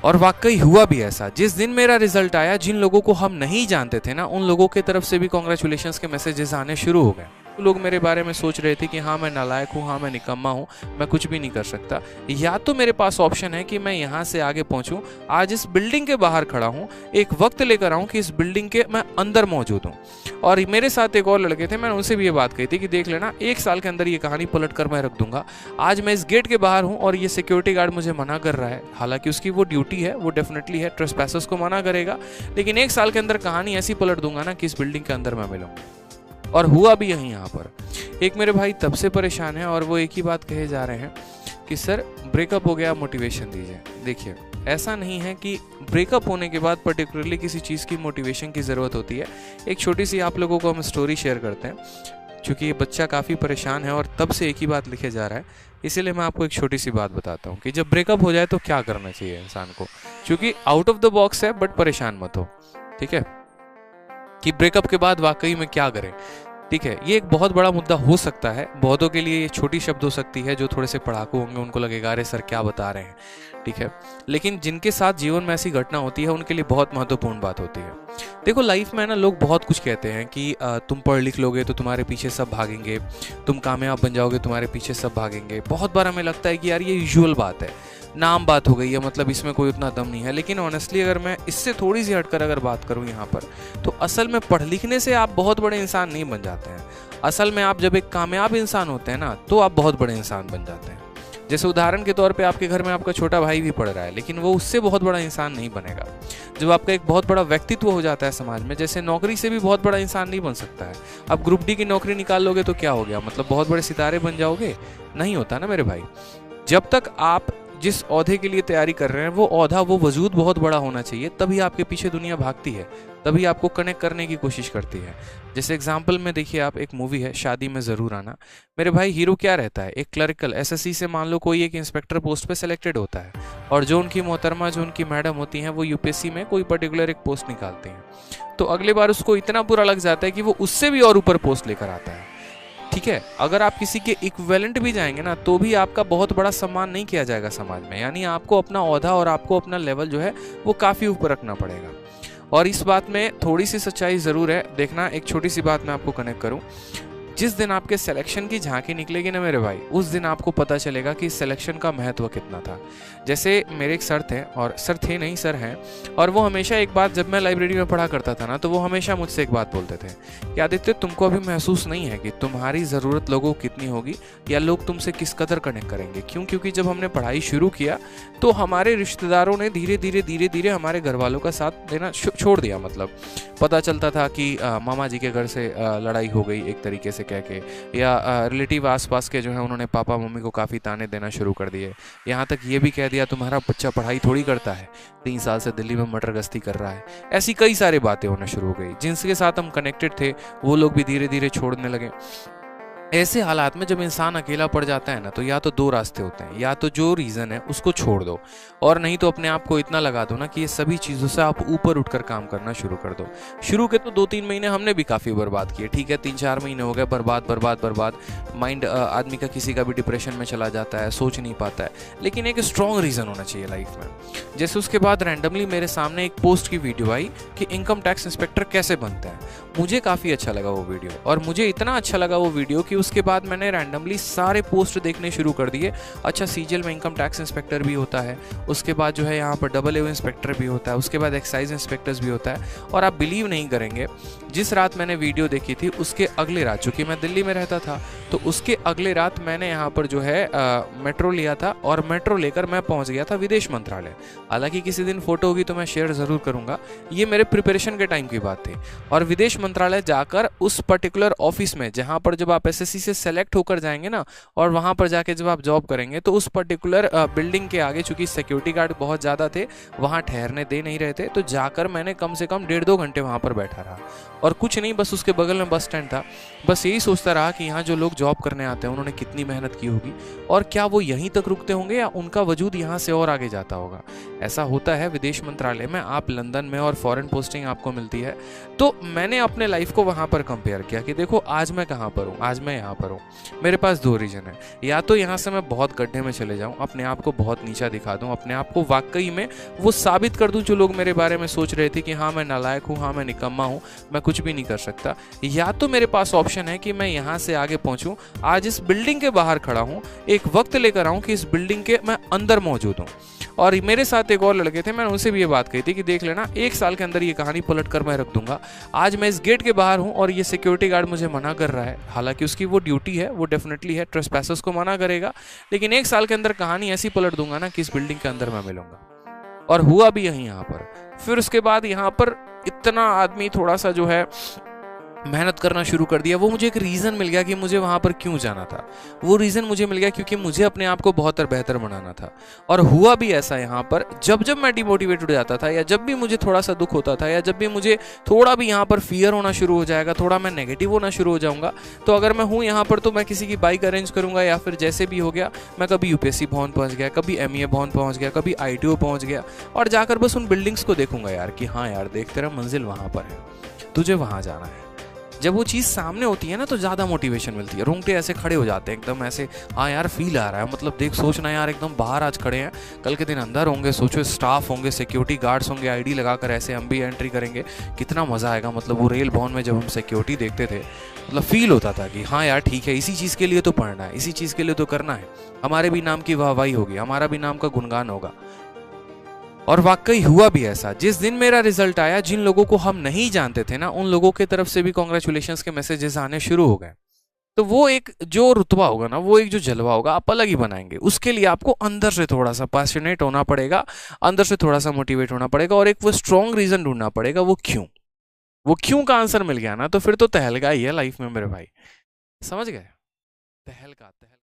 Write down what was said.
और वाकई हुआ भी ऐसा। जिस दिन मेरा रिजल्ट आया, जिन लोगों को हम नहीं जानते थे ना, उन लोगों की तरफ से भी कॉन्ग्रेचुलेशंस के मैसेजेस आने शुरू हो गए। लोग मेरे बारे में सोच रहे थे कि हाँ मैं नालायक हूँ, हाँ मैं निकम्मा हूँ, मैं कुछ भी नहीं कर सकता। या तो मेरे पास ऑप्शन है कि मैं यहाँ से आगे पहुँचूँ, आज इस बिल्डिंग के बाहर खड़ा हूँ, एक वक्त लेकर आऊँ कि इस बिल्डिंग के मैं अंदर मौजूद हूँ। और मेरे साथ एक और लड़के थे, मैंने उनसे भी ये बात कही थी कि देख लेना, 1 साल के अंदर ये कहानी पलट कर मैं रख दूंगा। आज मैं इस गेट के बाहर हूँ और ये सिक्योरिटी गार्ड मुझे मना कर रहा है, हालांकि उसकी वो ड्यूटी है, वो डेफिनेटली है, ट्रेसपैसर्स को मना करेगा, लेकिन 1 साल के अंदर कहानी ऐसी पलट दूंगा ना कि इस बिल्डिंग के अंदर मैं मिलूँ। और हुआ भी यही यहाँ पर। एक मेरे भाई तब से परेशान है और वो एक ही बात कहे जा रहे हैं कि सर ब्रेकअप हो गया, मोटिवेशन दीजिए। देखिए, ऐसा नहीं है कि ब्रेकअप होने के बाद पर्टिकुलरली किसी चीज़ की मोटिवेशन की ज़रूरत होती है। एक छोटी सी आप लोगों को हम स्टोरी शेयर करते हैं, क्योंकि ये बच्चा काफ़ी परेशान है और तब से एक ही बात लिखे जा रहा है, इसीलिए मैं आपको एक छोटी सी बात बताता हूँ कि जब ब्रेकअप हो जाए तो क्या करना चाहिए इंसान को। क्योंकि आउट ऑफ द बॉक्स है, बट परेशान मत हो, ठीक है, कि ब्रेकअप के बाद वाकई में क्या करें। ठीक है, ये एक बहुत बड़ा मुद्दा हो सकता है, बहुतों के लिए ये छोटी शब्द हो सकती है, जो थोड़े से पढ़ाकू होंगे उनको लगेगा अरे सर क्या बता रहे हैं, ठीक है, लेकिन जिनके साथ जीवन में ऐसी घटना होती है उनके लिए बहुत महत्वपूर्ण बात होती है। देखो, लाइफ में ना लोग बहुत कुछ कहते हैं कि तुम पढ़ लिख लोगे तो तुम्हारे पीछे सब भागेंगे, तुम कामयाब बन जाओगे तुम्हारे पीछे सब भागेंगे। बहुत बार हमें लगता है कि यार ये यूजुअल बात है, नाम बात हो गई है, मतलब इसमें कोई उतना दम नहीं है। लेकिन ऑनेस्टली अगर मैं इससे थोड़ी सी हटकर अगर बात करूं यहाँ पर, तो असल में पढ़ लिखने से आप बहुत बड़े इंसान नहीं बन जाते हैं। असल में आप जब एक कामयाब इंसान होते हैं ना, तो आप बहुत बड़े इंसान बन जाते हैं। जैसे उदाहरण के तौर पे आपके घर में आपका छोटा भाई भी पढ़ रहा है, लेकिन वो उससे बहुत बड़ा इंसान नहीं बनेगा। जब आपका एक बहुत बड़ा व्यक्तित्व हो जाता है समाज में, जैसे नौकरी से भी बहुत बड़ा इंसान नहीं बन सकता है। अब ग्रुप डी की नौकरी निकाल लोगे तो क्या हो गया, मतलब बहुत बड़े सितारे बन जाओगे? नहीं होता ना मेरे भाई। जब तक आप जिस ओहदे के लिए तैयारी कर रहे हैं वो ओहदा, वो वजूद बहुत बड़ा होना चाहिए, तभी आपके पीछे दुनिया भागती है, तभी आपको कनेक्ट करने की कोशिश करती है। जैसे एग्जाम्पल में देखिए, आप एक मूवी है शादी में ज़रूर आना, मेरे भाई हीरो क्या रहता है, एक क्लरिकल एसएससी से मान लो कोई एक इंस्पेक्टर पोस्ट पे सेलेक्टेड होता है, और जो उनकी मोहतरमा, जो उनकी मैडम होती हैं, वो यूपीएससी में कोई पर्टिकुलर एक पोस्ट निकालती हैं। तो अगली बार उसको इतना बुरा लग जाता है कि वो उससे भी और ऊपर पोस्ट लेकर आता है। ठीक है, अगर आप किसी के इक्विवेलेंट भी जाएंगे ना, तो भी आपका बहुत बड़ा सम्मान नहीं किया जाएगा समाज में। यानी आपको अपना ओहदा और आपको अपना लेवल जो है वो काफ़ी ऊपर रखना पड़ेगा। और इस बात में थोड़ी सी सच्चाई ज़रूर है। देखना, एक छोटी सी बात मैं आपको कनेक्ट करूं, जिस दिन आपके सिलेक्शन की झांकी निकलेगी ना मेरे भाई, उस दिन आपको पता चलेगा कि सिलेक्शन का महत्व कितना था। जैसे मेरे एक सर थे, और सर थे नहीं सर हैं, और वो हमेशा एक बात, जब मैं लाइब्रेरी में पढ़ा करता था ना, तो वो हमेशा मुझसे एक बात बोलते थे कि आदित्य, तुमको अभी महसूस नहीं है कि तुम्हारी ज़रूरत लोगों को कितनी होगी, या लोग तुमसे किस कदर कनेक्ट करेंगे। क्यों? क्योंकि जब हमने पढ़ाई शुरू किया तो हमारे रिश्तेदारों ने धीरे धीरे हमारे घर वालों का साथ देना छोड़ दिया। मतलब पता चलता था कि मामा जी के घर से लड़ाई हो गई एक तरीके से कह के, या रिलेटिव आसपास के जो है उन्होंने पापा मम्मी को काफ़ी ताने देना शुरू कर दिए। यहाँ तक ये भी कह दिया तुम्हारा बच्चा पढ़ाई थोड़ी करता है, 3 साल से दिल्ली में मटर गश्ती कर रहा है। ऐसी कई सारी बातें होना शुरू हो गई। जिनके साथ हम कनेक्टेड थे वो लोग भी धीरे धीरे छोड़ने लगे। ऐसे हालात में जब इंसान अकेला पड़ जाता है ना, तो या तो 2 रास्ते होते हैं, या तो जो रीज़न है उसको छोड़ दो, और नहीं तो अपने आप को इतना लगा दो ना कि ये सभी चीज़ों से आप ऊपर उठकर काम करना शुरू कर दो। शुरू के तो 2-3 महीने हमने भी काफ़ी बर्बाद किए, ठीक है, 3-4 महीने हो गए बर्बाद। माइंड आदमी का किसी का भी डिप्रेशन में चला जाता है, सोच नहीं पाता है। लेकिन एक स्ट्रॉन्ग रीज़न होना चाहिए लाइफ में। जैसे उसके बाद रैंडमली मेरे सामने एक पोस्ट की वीडियो आई कि इनकम टैक्स इंस्पेक्टर कैसे बनते हैं। मुझे काफ़ी अच्छा लगा वो वीडियो, और मुझे इतना अच्छा लगा वो वीडियो कि उसके बाद मैंने रैंडमली सारे पोस्ट देखने शुरू कर दिए। अच्छा, सीजीएल में इनकम टैक्स इंस्पेक्टर भी होता है, उसके बाद जो है यहाँ पर AA इंस्पेक्टर भी होता है, उसके बाद एक्साइज इंस्पेक्टर्स भी होता है। और आप बिलीव नहीं करेंगे, जिस रात मैंने वीडियो देखी थी उसके अगले रात, चूँकि मैं दिल्ली में रहता था, तो उसके अगले रात मैंने यहाँ पर जो है मेट्रो लिया था, और मेट्रो लेकर मैं पहुँच गया था विदेश मंत्रालय। हालांकि किसी दिन फोटो होगी तो मैं शेयर ज़रूर करूँगा, ये मेरे प्रिपरेशन के टाइम की बात थी। और विदेश मंत्रालय जाकर उस पर्टिकुलर ऑफिस में, जहाँ पर जब आप एसएससी से सेलेक्ट होकर जाएंगे ना, और वहाँ पर जाके जब आप जॉब करेंगे, तो उस पर्टिकुलर बिल्डिंग के आगे, चूँकि सिक्योरिटी गार्ड बहुत ज़्यादा थे, वहाँ ठहरने दे नहीं रहे थे, तो जाकर मैंने कम से कम 1.5-2 घंटे वहाँ पर बैठा रहा। और कुछ नहीं, बस उसके बगल में बस स्टैंड था, बस यही सोचता रहा कि यहाँ जो लोग जॉब करने आते हैं उन्होंने कितनी मेहनत की होगी, और क्या वो यहीं तक रुकते होंगे या उनका वजूद यहाँ से और आगे जाता होगा। ऐसा होता है विदेश मंत्रालय में, आप लंदन में, और फॉरेन पोस्टिंग आपको मिलती है। तो मैंने अपने लाइफ को वहाँ पर कंपेयर किया कि देखो आज मैं कहाँ पर हूँ, आज मैं यहाँ पर हूँ? मेरे पास दो रीज़न है। या तो यहाँ से मैं बहुत गड्ढे में चले जाऊँ, अपने आप को बहुत नीचा दिखा दूँ, अपने आप को वाकई में वो साबित कर दूँ जो लोग मेरे बारे में सोच रहे थे कि हाँ मैं नालायक हूँ, हाँ मैं निकम्मा हूँ, मैं कुछ भी नहीं कर सकता। या तो मेरे पास ऑप्शन है कि मैं यहाँ से आगे पहुँचूँ, आज इस बिल्डिंग के बाहर खड़ा हूँ, एक वक्त लेकर आऊँ कि इस बिल्डिंग के मैं अंदर मौजूद हूँ। और मेरे साथ एक और लड़के थे, मैंने उनसे भी ये बात कही थी कि देख लेना 1 साल के अंदर ये कहानी पलट कर मैं रख दूंगा। आज मैं इस गेट के बाहर हूँ और ये सिक्योरिटी गार्ड मुझे मना कर रहा है, हालांकि उसकी वो ड्यूटी है, वो डेफिनेटली है, ट्रेसपैसर्स को मना करेगा, लेकिन 1 साल के अंदर कहानी ऐसी पलट दूंगा ना कि इस बिल्डिंग के अंदर मैं मिलूंगा। और हुआ भी यही यहाँ पर। फिर उसके बाद यहाँ पर इतना आदमी थोड़ा सा जो है मेहनत करना शुरू कर दिया। वो मुझे एक रीज़न मिल गया कि मुझे वहाँ पर क्यों जाना था। वो रीज़न मुझे मिल गया क्योंकि मुझे अपने आप को बहुत बेहतर बनाना था। और हुआ भी ऐसा यहाँ पर, जब जब मैं डिमोटिवेटेड हो जाता था, या जब भी मुझे थोड़ा सा दुख होता था, या जब भी मुझे थोड़ा भी यहाँ पर फियर होना शुरू हो जाएगा, थोड़ा मैं नेगेटिव होना शुरू हो जाऊँगा, तो अगर मैं हूँ यहाँ पर तो मैं किसी की बाइक अरेंज करूँगा, या फिर जैसे भी हो गया मैं कभी यूपीएससी भवन पहुँच गया, कभी एमईए भवन पहुँच गया, कभी आईटीओ पहुँच गया, और जाकर बस उन बिल्डिंग्स को देखूंगा यार कि हाँ यार देख तेरा मंजिल वहाँ पर है, तुझे वहाँ जाना है। जब वो चीज़ सामने होती है ना तो ज़्यादा मोटिवेशन मिलती है, रोंगटे ऐसे खड़े हो जाते हैं एकदम ऐसे, हाँ यार फील आ रहा है। मतलब देख सोचना यार, एकदम बाहर आज खड़े हैं, कल के दिन अंदर होंगे, सोचो स्टाफ होंगे, सिक्योरिटी गार्ड्स होंगे, आईडी लगाकर ऐसे हम भी एंट्री करेंगे, कितना मज़ा आएगा। मतलब वो रेल भवन में जब हम सिक्योरिटी देखते थे, मतलब फील होता था कि हाँ यार ठीक है, इसी चीज़ के लिए तो पढ़ना है, इसी चीज़ के लिए तो करना है, हमारे भी नाम की वाहवाही होगी, हमारा भी नाम का गुणगान होगा। और वाकई हुआ भी ऐसा। जिस दिन मेरा रिजल्ट आया, जिन लोगों को हम नहीं जानते थे ना, उन लोगों की तरफ से भी कॉन्ग्रेचुलेशंस के मैसेजेस आने शुरू हो गए। तो वो एक जो रुतबा होगा ना, वो एक जो जलवा होगा, आप अलग ही बनाएंगे। उसके लिए आपको अंदर से थोड़ा सा पैशनेट होना पड़ेगा, अंदर से थोड़ा सा मोटिवेट होना पड़ेगा, और एक वो स्ट्रॉन्ग रीजन ढूंढना पड़ेगा। वो क्यों का आंसर मिल गया ना, तो फिर तो तहलका ही है लाइफ में मेरे भाई। समझ गए? तहलका।